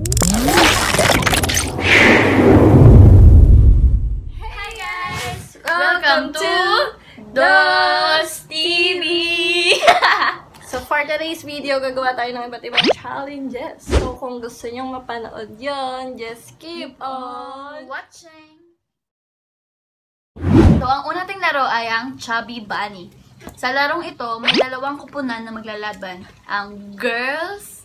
Hi guys! Welcome to Dos TV! So for today's video, gagawa tayo ng iba't ibang challenges. So kung gusto nyong mapanood yon, just keep on watching! So ang una nating laro ay ang Chubby Bunny. Sa larong ito, may dalawang kupunan na maglalaban. Ang girls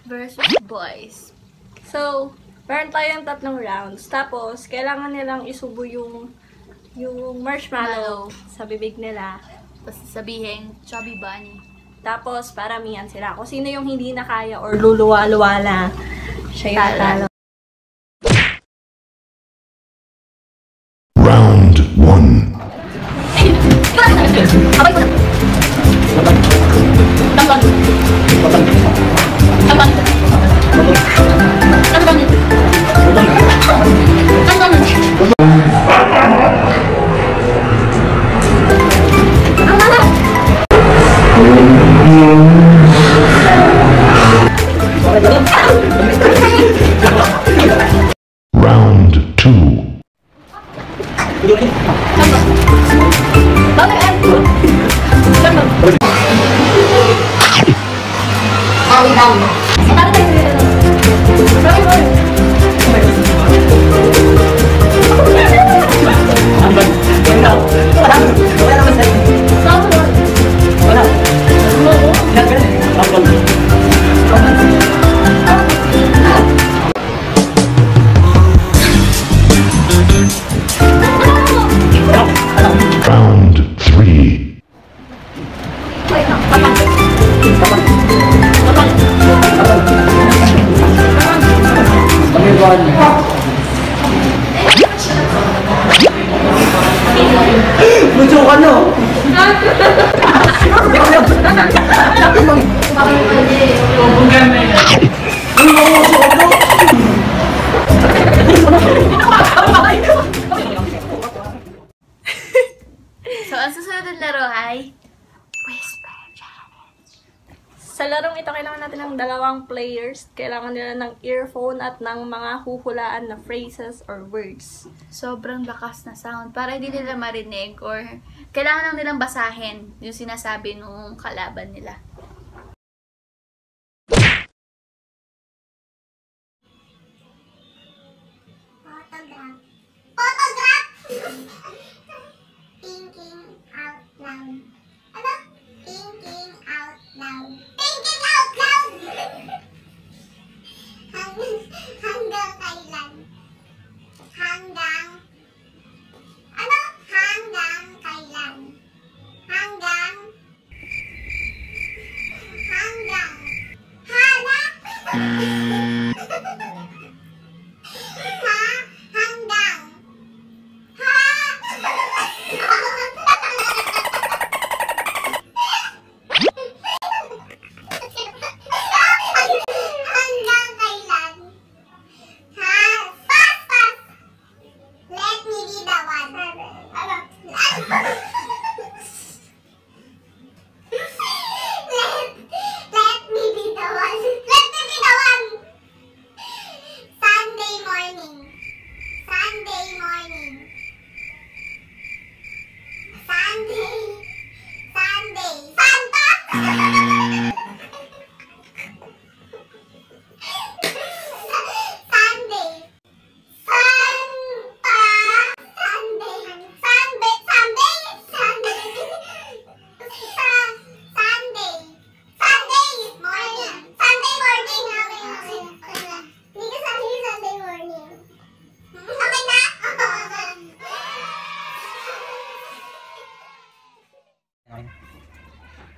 versus boys. So, meron tayong 3 rounds. Tapos, kailangan nilang isubo yung marshmallow sa bibig nila. Tapos sabihin, Chubby Bunny. Tapos, paramihan sila. Kung sino yung hindi na kaya or luluwa-luwa na, siya yung talo. Round 1. Abay ko na! Tambang! Tambang! Tambang! Round 2. Round 3. Lucu ka no? So, ang susunod na laro ay Whisper Challenge. Sa larong ito, kailangan natin ng 2 players. Kailangan nila ng earphone at ng mga huhulaan na phrases or words. Sobrang lakas na sound para hindi nila marinig or kailangan lang nilang basahin yung sinasabi nung kalaban nila. Photograph! Thinking out loud. Ano? Thinking out loud. Thinking out loud! Hanggang kailan? Hanggang... Ano? Hanggang kailan? Hanggang... Hanggang... Hala?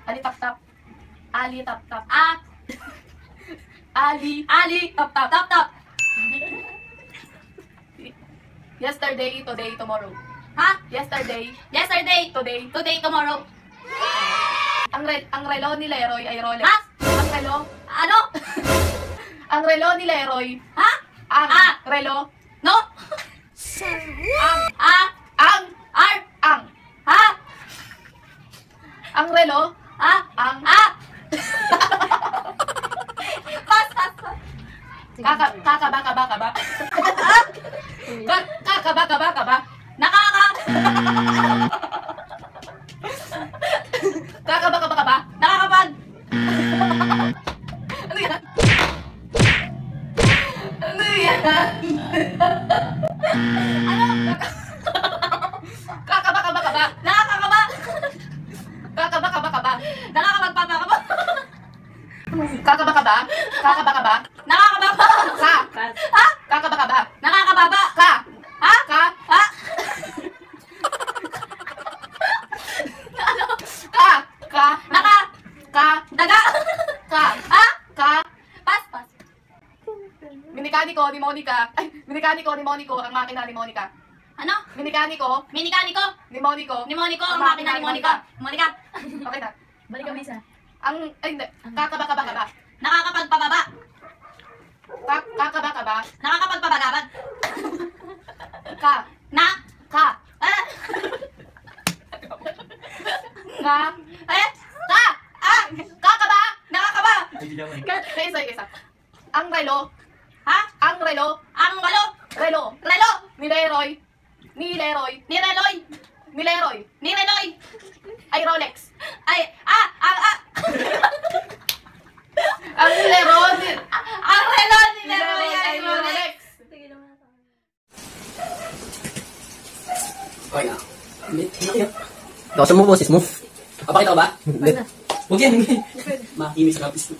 Ali tap tap. Ali tap tap. Ah! Ali tap tap tap tap. Yesterday, today, tomorrow. Ha? Yesterday, today, tomorrow. Ang relo ni Leroy ay Rolex. Ha? Ang relo? Ano? Ang relo ni Leroy. Ha? Ang relo? No? Ang relo? Ha? Pass. Kakaba. Kakaba. Kakaba. Nakakapag. Ano yan? Ano yan? Ano? Kakaba. Nakakaba. Kakaba. Nakakapagpapakaba. Kakaba. Nakakababa. Ka. Ha? Kakaba. Nakakababa. Ka. Ha? Ka. Ha? Ano? Ka. Naka. Ka. Daga. Ka. Ha? Ka. Pas. Minikaniko ni Monica. Ay, minikaniko ni Monico ang makina ni Monica. Ano? Minikaniko ni Monico ang makina ni Monica. Monica. Okay na. Balik kami isa. Ay, hindi. Kakaba. Nakakapagpababa. Kakaba. Nakakapagpabagabag. Ka. Na. Ka. Ka. Ka. Kakaba. Nakakaba. Isa. Ang relo. Ha? Ang relo. Ang walo. Relo. Relo. Ni Leroy. Ni Reloy. Ay Rolex. Ay, Ang lero ni ang relo ni Leroy ay Rolex. Rolex. Okay na. Hindi. Lakasan mo boses mo. Papakita ko ba? Hindi. Huwag yan. Makinis na pisngi.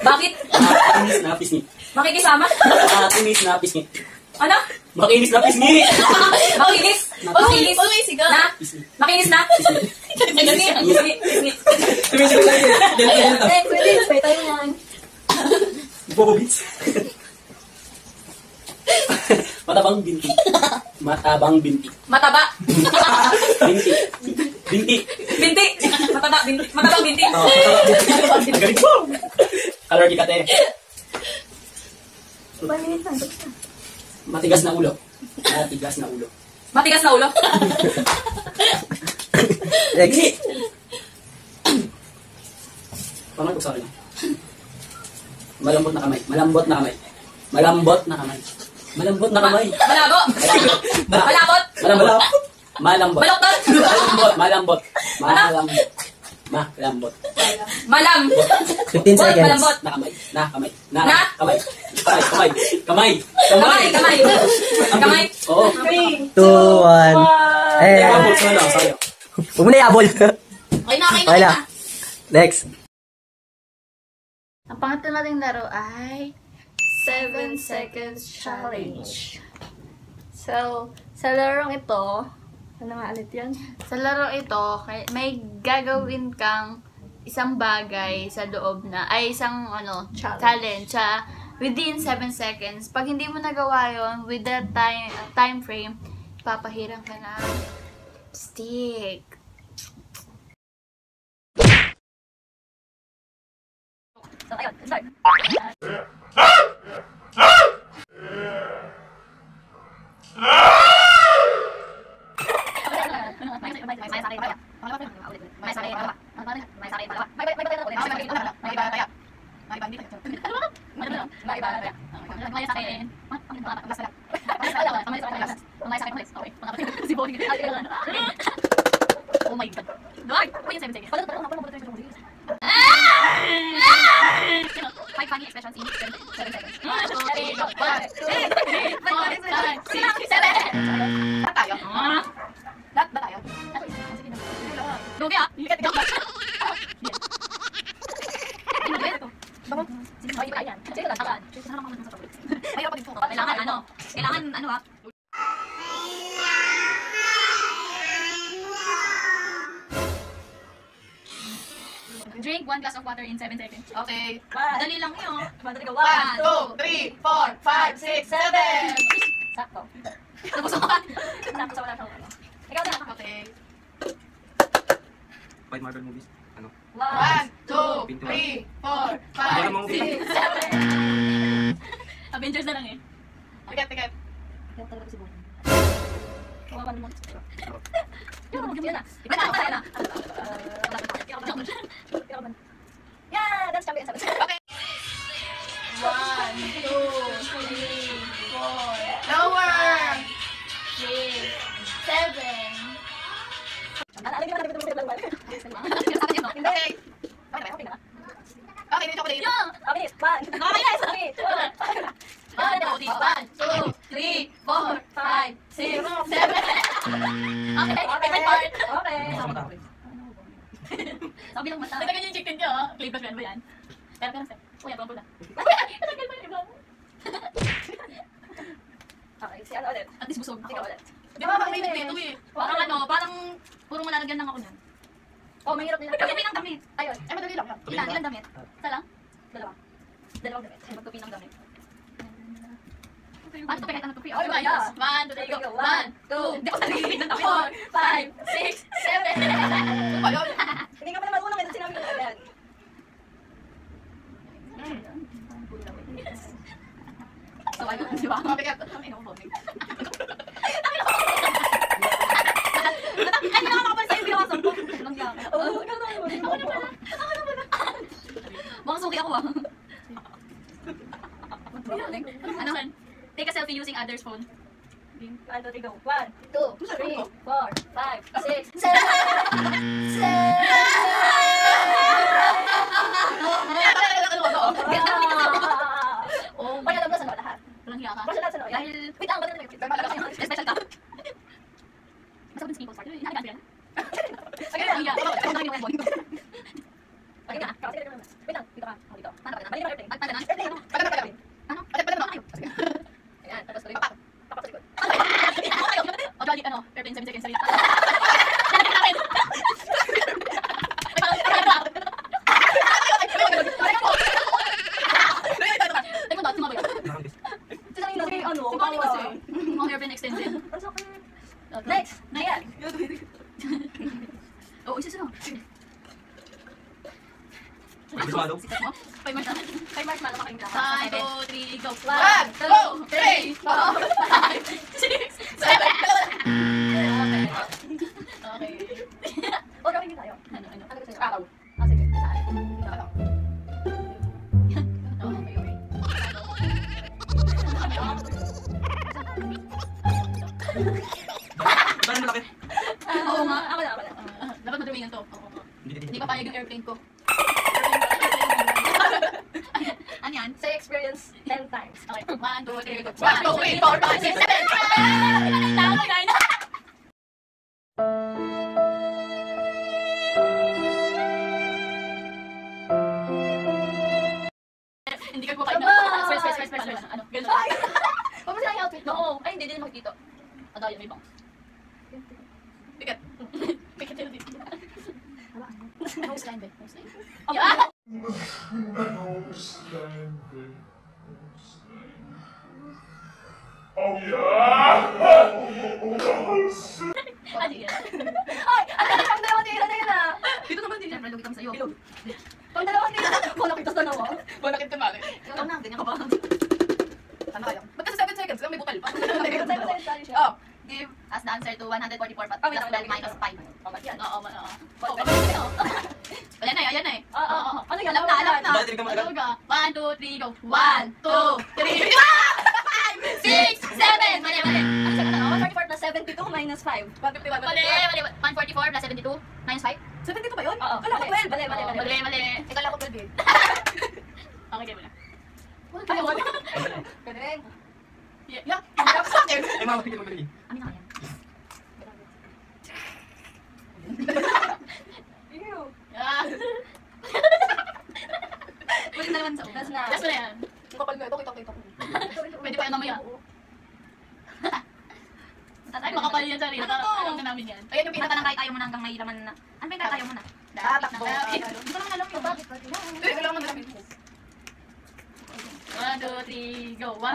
Bakit? Makinis na pisngi. Makikisama? Makinis na pisngi. Ano? Makinis na pisngi. Makinis? Makinis? Na? Pisngi. Makinis na? Pisngi. Tumisip lang yun. Diyan na. Pwede. Pwede tayo yan. Bobo Beats. Matabang binti. Mataba. Binti. Binti. Matabang binti. Oh, matabang binti. Galing mo. Allergy ka, te. Matigas na ulo. Matigas na ulo. Hindi. Paano ko sabi? Malambot na kamay. Malabo. Malambot. Malambot. Malambot. Malam. 15 seconds. Malambot. Kamay. Oo. 2, 1. Eh, Abot na lang, sayo. huwag mo na iabol. Okay Okay na. Next. Ang pangatlo nating laro ay 7 Seconds Challenge. So, sa larong ito, ano nga ulit yun? Sa laro ito, may gagawin kang isang bagay sa loob na, ay isang challenge within 7 seconds. Pag hindi mo nagawa yun, with that time frame, papahiram ka ng stick. So, ayun, start. Oh my god. Wait a second. Five funny expressions in 7 seconds. 1, 2, 3, 4, 5, 6, 7. Lahat tayo. Lahat ba tayo? Lugi ah. Likat ikaw ba? Mahirap din po. Kailangan ano ah. Drink 1 glass of water in 7 seconds. Okay. Madali lang yun. Madali ka. 1, 2, 3, 4, 5, 6, 7. Sakto. Tapos ako. Sakto sa wala sa wala. Ikaw na. Okay. White Marble Movies. Ano? 1, 2, 3, 4, 5, 6, 7. Avengers na lang eh. Tiket. Kawawan mo. Yan na. Yan na. Yeah, that's champion. Okay. Okay. Okay na. Okay, may chocolate. Yeah! Mabilis! 1! Okay, yes! 1, 2, 3, 4, 5, 6, 7. Okay, favorite part! Okay. Sabi lang mata. Nagtagal yung chicken niyo, Clay Brush ba yan? Pero step. Uy, abang po na. Nagtagal pa yung ibang. Okay, si ano ulit? At least busog. Ikaw ulit. Di ba pag may dito eh? Parang puro malalagyan lang ako niyan. Oh, mahirap nila. Magkapi ng damit. Ayun. Ay, madali lang. Ilan damit? Isa lang? Dalawang damit. Ay, magtupi ng damit. Paano ito kahit ang tupi? Oh, Okay, yeah. 1, 2, 3, go. 1, 2, Hindi ako nagiging ng damit. 4, 5, 6, 7. Ano ba yun? Hindi ka pa naman unang ito sinabi ko agad. So, ayun, di ba? Okay, kami na ako. Ay, hindi nakakapal sa'yo, binawasan ko. Anong gawin? Oo, ikaw na naman. Ako na pala. Mukhang suki ako ah. Ano? Take a selfie using others' phone. 1, 2, 3, go. 1, 2, 3, 4, 5, 6, 7. Oh, Pag alam mo sa lahat. walang hiya ka. Basta lahat sa loob. Dahil, Wait lang, balik na yung special ka. Masarap din sa people start. Hinagaan ko yan. Okay Ang hiya. na. Ikaw, ang dami ng phone. Okay na. Sige na. Wait lang, dito ka. Ako dito. Balik na airplane. At pala na? Airplane. Ano? Pala na kayo. Ayan, tapos tuloy. Papak sa likod. O, jolly, ano, airplane 7 seconds. Lalapit namin. May parang, Teka ba, sumabay ka? Sige, ano? Si Bonnie kasi. Mga airplane extended. Ang sakit. Next. Ayan. Oo, isa sila. Marshmallow. Sikat mo? 5 months na. Kay Marshmallow makain ka. 1, 2, 3, go. 1, 2, 3, 4, 5, 6, 7. Okay. O, gawin din tayo. Ano? Ano gusto niyo? Araw. Ah, sige. Saan? Okay, okay. Parang malaki. Oo nga. Ako na. Dapat madrawingan to. Hindi pa payag yung airplane ko. Ano yan? Say experience 10 times. Okay. 1, 2, 3, go. 1, 2, 3, 4, 5, 6, 7. Tama, guys. Hindi ka kumakain na. Press. Ano? Ganun. Paano sila yung outfit mo? Oo. Ay, hindi din makikita. Ano yun? May bangs. Pikat. Pikat yun dito. Nose line, babe. Nose line. Yeah! Ano yan? Ay! Ang dalawang tira na yun ah! Dito naman din. Siyempre, lugit kami sa'yo. Pang dalawang tira. Kung nakita sa nawa. Bonakit ka mali. Ikaw na, ganyan ka pa. Ano kaya? Ba't kasi 7 seconds lang may bukal pa? Oh, give as the answer to 144 but plus 12 minus 5. Oo. Wala na, ayan na eh. Oo. Ano yan? Alam na. Dahil tinignan mo agad. 1, 2, 3, go. 1, 2, 3, 5, 6, 7. Mali. Ano siya ka 144 plus 72 minus 5. Mali. 144 plus 72 minus 5. 72 ba yun? Oo. Kala ko 12. Mali. Mali. Ikaw lang ko 12 eh. Okay, game mo na. Ay, wala. Galing. Yeah. Hirap sa akin. Ay, mama, pili mo pili. Amin na yan. Ew. Ah. Ulit na naman sa Last na. Last na yan. Ang kapal nga ito. Kita. Pwede pa yan mamaya. Ay, makapal yan sa rin. Ano to? Alam na namin yan. Ayan yung pinaka ng kahit ayaw mo na hanggang may laman na. Ano ba yung kahit ayaw mo na? Tatakbo. Hindi ko naman alam yun. Bakit? Eh, kailangan mo namin. 1, 2, 3, go. 1,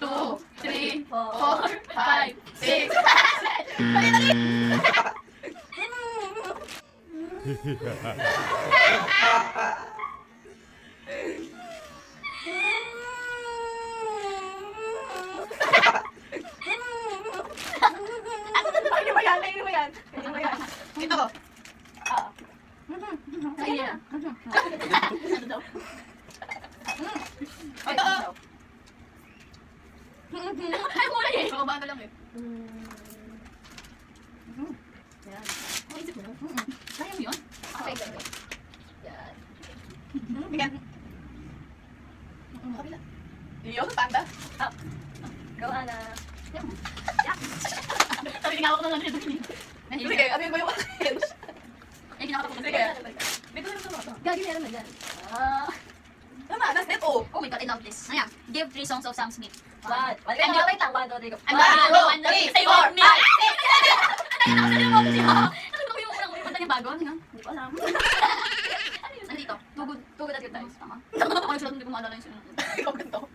2, 3, 4, 5, 6, 7. Dali! Ano ba yan? Ano ba yan? Ano ba yan? Ito ko. Ah. Sige. Ano daw? Ito ko. Ay, mula eh. Bababa na lang eh. Yan. Maisip mo na. Kaya mo yun? Okay, okay. Bigyan. Kabila. Yun, panda. Go, Ana. Sabi tingawak na lang dito. Sige, amin ko yung akin. Ay, ginagawa ko. Sige. Dito na ito. Gagi, meron na dyan. Tama, that's it. Oh Oh my God, I love this. Ayan, give 3 songs of Sam Smith. What? Wait lang, 1, 2, 3, go. 1, 2, 3, 4, 5, 6, 7. Ano ko yung unang kanta niya bago? Ano yun? Hindi ko alam. Ano yun? Ano dito? Two good at good times. Tama. Ako nagsulat, hindi ko maalala yung sinunod. Ikaw ganito.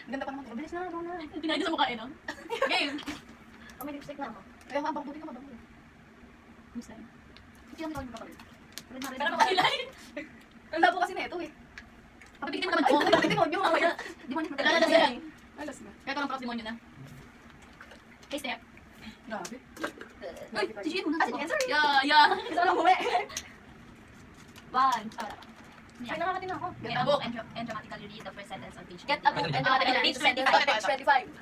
Ganda pa naman ito. Bilis na, go na. Tinagin sa mukha eh, no? Game. Oh, may lipstick na ako. Kaya ang pagbuti ka madami. Kamusta yun? Hindi lang ikaw yung kapatid. Pero makakilay. Ang labo kasi na ito eh. Papipigtin mo naman ko. Ay, demonyo mamaya. Demonyo Alas na yan. Alas na. Kaya ito lang props demonyo na. Hey, step. Grabe. Ay, si Gino na. Ah, sige, sorry. Yeah. Isa lang bumi. 1. Ay, nakakatin ako. Get a book and dramatically read the first sentence on page. Get a book and dramatically read page 25.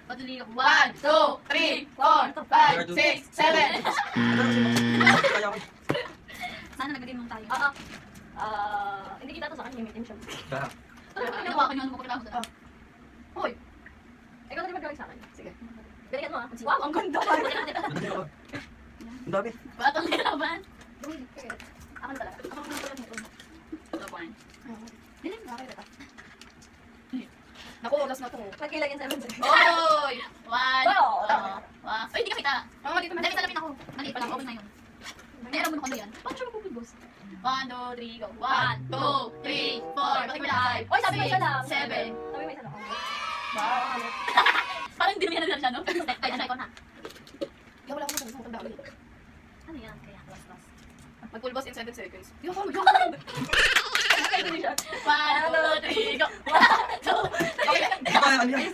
Patuloy ka. 1, 2, 3, 4, 5, 6, 7. Sana nagbigay mong tayo. Hindi kita to sa akin, limitin siya. Ginawa ko yun, mukha ko. Hoy. Ikaw na rin mag-gawin sa akin. Sige. Galingan mo ah. Wow, ang ganda pa. Ang dami. Batang kailaban. Ako na talaga. Ako na talaga nito. Ito po. Dilim, nakakita ka. Naku, oras na to. Magkilagin 7 seconds. Oy! 1. Ay, hindi ka kita. Mama, dito Dali, salamin ako. Maliit pa lang, okay na yun. May alam mo nung ano yan. Paano siya magpupulbos? 1, 2, 3, go. 1, 2, 3, 4, bakit wala? Oy, sabi mo isa lang. 7. Sabi mo isa lang. Parang hindi mo yan na siya, no? Ay, ano, ikaw na. Yung wala akong masang tanda. Ano yan? Kaya, last. Mag-pulbos in 7 seconds. Yung ako, 1, 2, 3, go. 1, 2, 3, 4, 5, 6,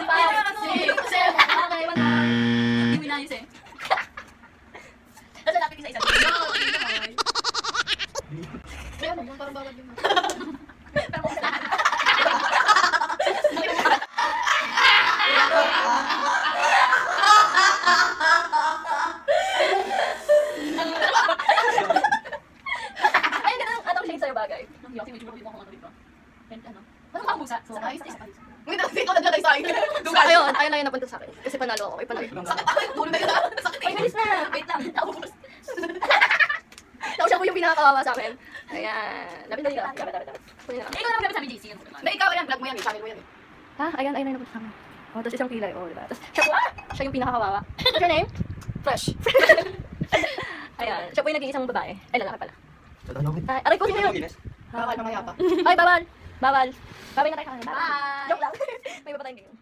7. Okay, 1 more. Hindi mo inayos eh. Tapos lapit isa-isa. Kaya mo, parang bawal yun. Ay, ganun. Anong shade sa'yo bagay? Yung yosi, medyo mo kung ano dito. Ano? Anong kamusa? So, ayos, ayos. Wait, dito naglagay sa akin. Ayun na yung napunta sa akin. Kasi panalo ako. Ay, panalo. Sakit ako yung tulo na yun. Sakit Ay, bilis na! Wait lang. Tapos siya po yung pinakakawawa sa akin. Ayan. Lapit na dito. Lapit. Kunin na lang. Ikaw na magkabit sa amin, JC. Na ikaw yan, vlog mo yan, channel mo yan. Ha? Ayan na napunta sa akin. Oh, tapos isang kilay. Oh, diba? Tapos siya yung pinakakawawa. What's your name? Fresh. Ayan. Siya po yung nag-iisang babae. Ay, lalaki pala. Bye. Aray ko, sino yun? Bawal mamaya pa. Ay, bawal. Bawal. Bawal na tayo kanina. Bye. Joke lang. May iba pa tayong game.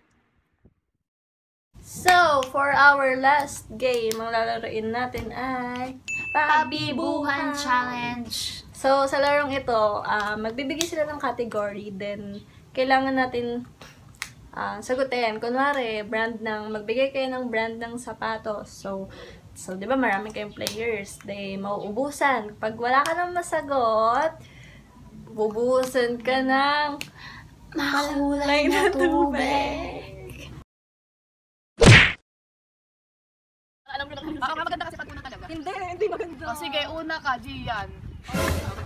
So, for our last game, ang lalaroin natin ay Pabibuhan Challenge. So, sa larong ito, magbibigay sila ng category, then kailangan natin sagutin. Kunwari, magbigay kayo ng brand ng sapatos. So, di ba marami kayong players, they mauubusan. Pag wala ka nang masagot, bubuhusan ka ng makulay na tubig. Alam mo lang, baka maganda kasi pag una talaga. Hindi maganda. Oh, sige, una ka, Gian.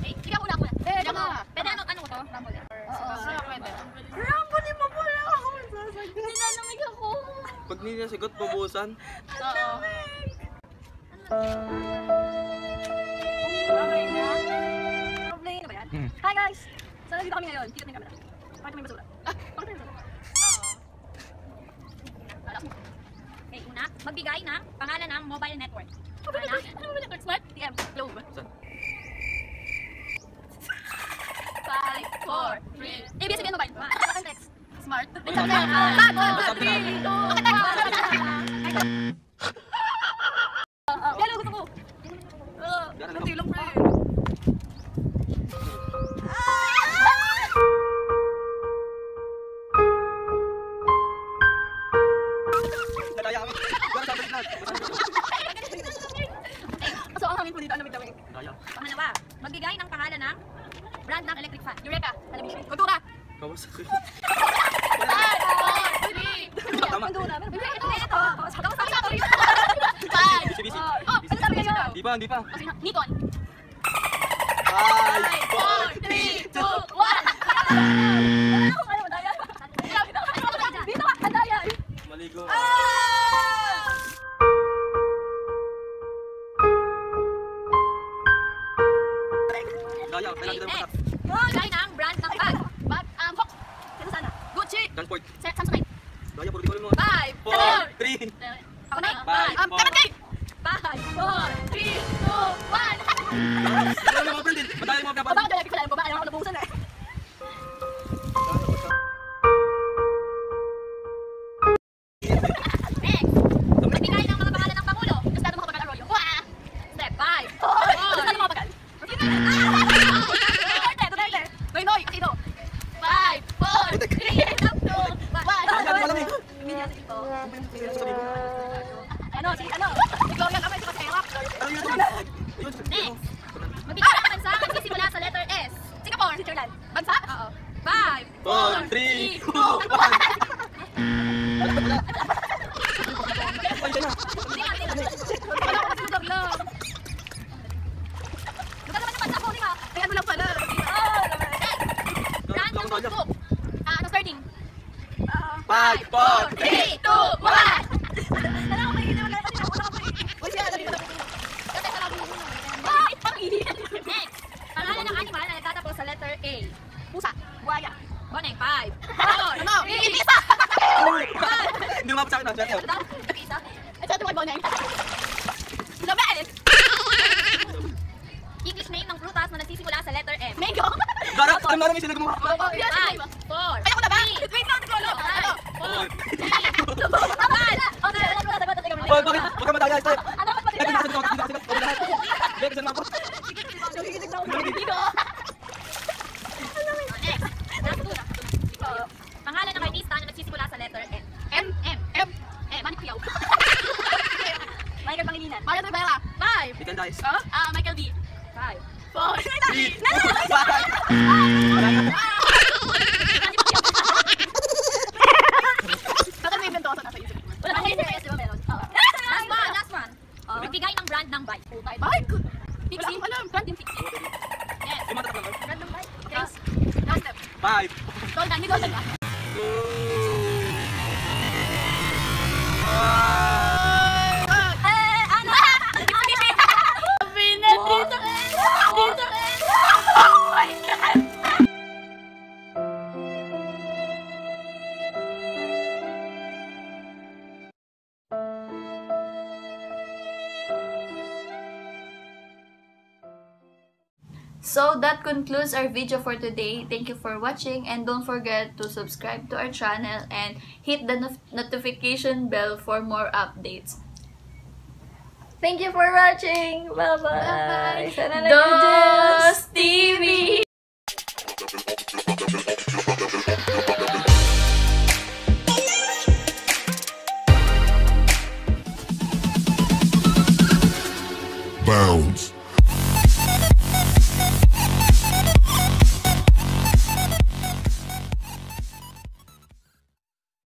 Ikaw una. Pwede Ako. na. Pwede ano to? Rumble. Oo, pwede. Rumble mo pala ako. Nilalamig ako. Pag hindi niya sagot, bubusan. Oo. Play na ba yan? Hi guys! Sana dito kami ngayon. Dito na yung camera. Bakit may basura? Bakit may basura? Okay, una, magbigay ng pangalan ng mobile network. Ano mobile network? Smart? TM. Globe. 5, 4, 3. ABS-CBN mobile. Ano text? Smart. Hello, gusto ko. Hindi lang, pre. Nadaya kami. Wala sa balik. So, ang hangin po dito, ang lamig-lamig. Daya. Pangalawa, magbigay ng pangalan ng brand ng electric fan. Eureka! Television. Kultura! Kawasaki. 5, 4, 3. Tama. Kultura. Ito. Kamusta ka? 5. Busy. Oh, ano sabi kayo? Di pa. Nikon. 5, 4, 3, 2, 1. Dito ka, Andayan! Maligo. Daya, kailangan kita Next. matak. Bigay ng brand ng bag. Bag, Fox. Sino sana? Gucci. Transport. Samsonite. Daya, puro di mo. 5, 4, 3. Ako na. Five, 5, four. 4, 3, 2, 1. Ano na mga friend din? Madaya mo mga Baba, dala ko sa baba. Ayaw ako nabuhusan eh. Next. Magbigay ng mga pangalan ng Pangulo. Gusto natin makapag Arroyo. Step 5. Gusto natin makapag Duterte. Noy, sino? 5, 4, 3, 2, 1. Minyan ito. Ano, si Gloria Gamay, si Masayarap. Next. Magbigay ng bansa ang nagsisimula sa letter S. Singapore. Switzerland. Bansa? Oo. 5, 4, 3, 2, 1. Ano starting? 5, 4, 3, 2, 1. Next. Pangalan ng animal na nagtatapos sa letter A. Pusa. Buhaya. Boneng. 5, 4, 3, isa. Hindi mo sa akin. Isa. At sa tuwag Boneng. Label. English name ng prutas na nagsisimula sa letter M. Mango. Darap, marami sila gumawa. 5, 4, Ayoko na ba? Wait lang, tigolo. 5, 4, 3, 2, 1. Okay, Hoy, bakit? Huwag ka madaya. Tayo. ano ba Ito na, sagot. Huwag lahat. Hindi, kasi mga po. Next. Last two na. Pangalan ng artista na nagsisimula sa letter M. Manny Pacquiao. Michael Pangilinan. Mario Rivera. 5. Ikan dice. Michael B. 5, 4, 3, 5. Last one. Magbigay ng brand ng bike. Bike? Pixie? Wala, brand yung Pixie. Yes. Brand ng bike. Okay. Last step. 5. Golden, hindi golden ba? Ano? Dito rin! Oh my God! So that concludes our video for today. Thank you for watching, and don't forget to subscribe to our channel and hit the notification bell for more updates. Thank you for watching! Bye-bye! Sana Dos TV! Bounds.